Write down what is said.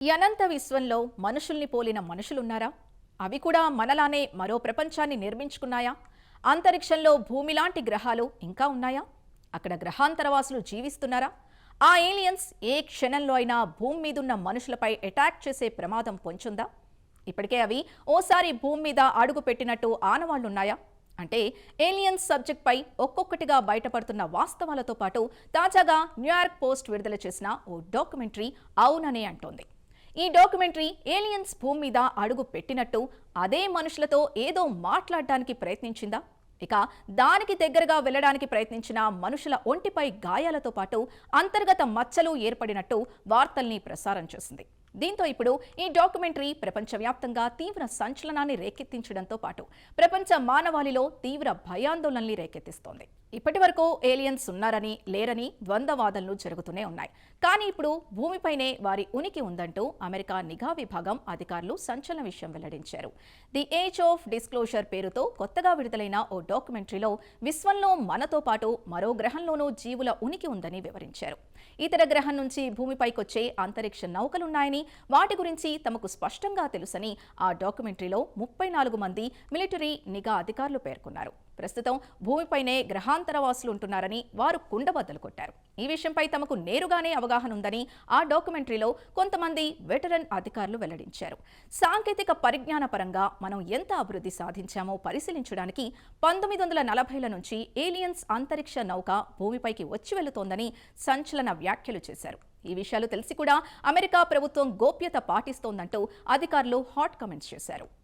ఈ అనంత విశ్వంలో మనుషుల్ని పోలిన మనుషులున్నారా? అవి కూడా మనలానే మరో ప్రపంచాన్ని నిర్మించుకున్నాయా? అంతరిక్షంలో భూమిలాంటి గ్రహాలు ఇంకా ఉన్నాయా? అక్కడ గ్రహాంతరవాసులు జీవిస్తున్నారా? ఆ ఏలియన్స్ ఏ క్షణంలో అయినా భూమి మీదున్న మనుషులపై అటాక్ చేసే ప్రమాదం పొంచుందా? ఇప్పటికే అవి ఓసారి భూమి మీద అడుగు పెట్టినట్టు ఆనవాళ్లున్నాయా? అంటే ఏలియన్స్ సబ్జెక్ట్పై ఒక్కొక్కటిగా బయటపడుతున్న వాస్తవాలతో పాటు తాజాగా న్యూయార్క్ పోస్ట్ విడుదల చేసిన ఓ డాక్యుమెంటరీ అవుననే అంటోంది. ఈ డాక్యుమెంటరీ ఏలియన్స్ భూమి మీద అడుగు పెట్టినట్టు అదే మనుషులతో ఏదో మాట్లాడడానికి ప్రయత్నించిందా? ఇక దానికి దగ్గరగా వెళ్లడానికి ప్రయత్నించిన మనుషుల ఒంటిపై గాయాలతో పాటు అంతర్గత మచ్చలు ఏర్పడినట్టు వార్తల్ని ప్రసారం చేసింది. దీంతో ఇప్పుడు ఈ డాక్యుమెంటరీ ప్రపంచవ్యాప్తంగా తీవ్ర సంచలనాన్ని రేకెత్తించడంతో పాటు ప్రపంచ మానవాళిలో తీవ్ర భయాందోళనల్ని రేకెత్తిస్తోంది. ఇప్పటి వరకు ఏలియన్స్ ఉన్నారని లేరని ద్వంద్వవాదనలు జరుగుతూనే ఉన్నాయి. కానీ ఇప్పుడు భూమిపైనే వారి ఉనికి ఉందంటూ అమెరికా నిఘా విభాగం అధికారులు సంచలన విషయం వెల్లడించారు. ది ఏజ్ ఆఫ్ డిస్క్లోజర్ పేరుతో కొత్తగా విడుదలైన ఓ డాక్యుమెంటరీలో విశ్వంలో మనతో పాటు మరో గ్రహంలోనూ జీవుల ఉనికి ఉందని వివరించారు. ఇతర గ్రహం నుంచి భూమిపైకొచ్చే అంతరిక్ష నౌకలున్నాయని, వాటి గురించి తమకు స్పష్టంగా తెలుసని ఆ డాక్యుమెంటరీలో 34 మంది మిలిటరీ నిఘా అధికారులు పేర్కొన్నారు. ప్రస్తుతం భూమిపైనే గ్రహాంతరవాసులు ఉంటున్నారని వారు కుండబద్దలు కొట్టారు. ఈ విషయంపై తమకు నేరుగానే అవగాహన ఉందని ఆ డాక్యుమెంటరీలో కొంతమంది వెటరన్ అధికారులు వెల్లడించారు. సాంకేతిక పరిజ్ఞాన పరంగా మనం ఎంత అభివృద్ధి సాధించామో పరిశీలించడానికి 1940ల నుంచి ఏలియన్స్ అంతరిక్ష నౌక భూమిపైకి వచ్చి వెళుతోందని సంచలన వ్యాఖ్యలు చేశారు. ఈ విషయాలు తెలిసి కూడా అమెరికా ప్రభుత్వం గోప్యత పాటిస్తోందంటూ అధికారులు హాట్ కామెంట్స్ చేశారు.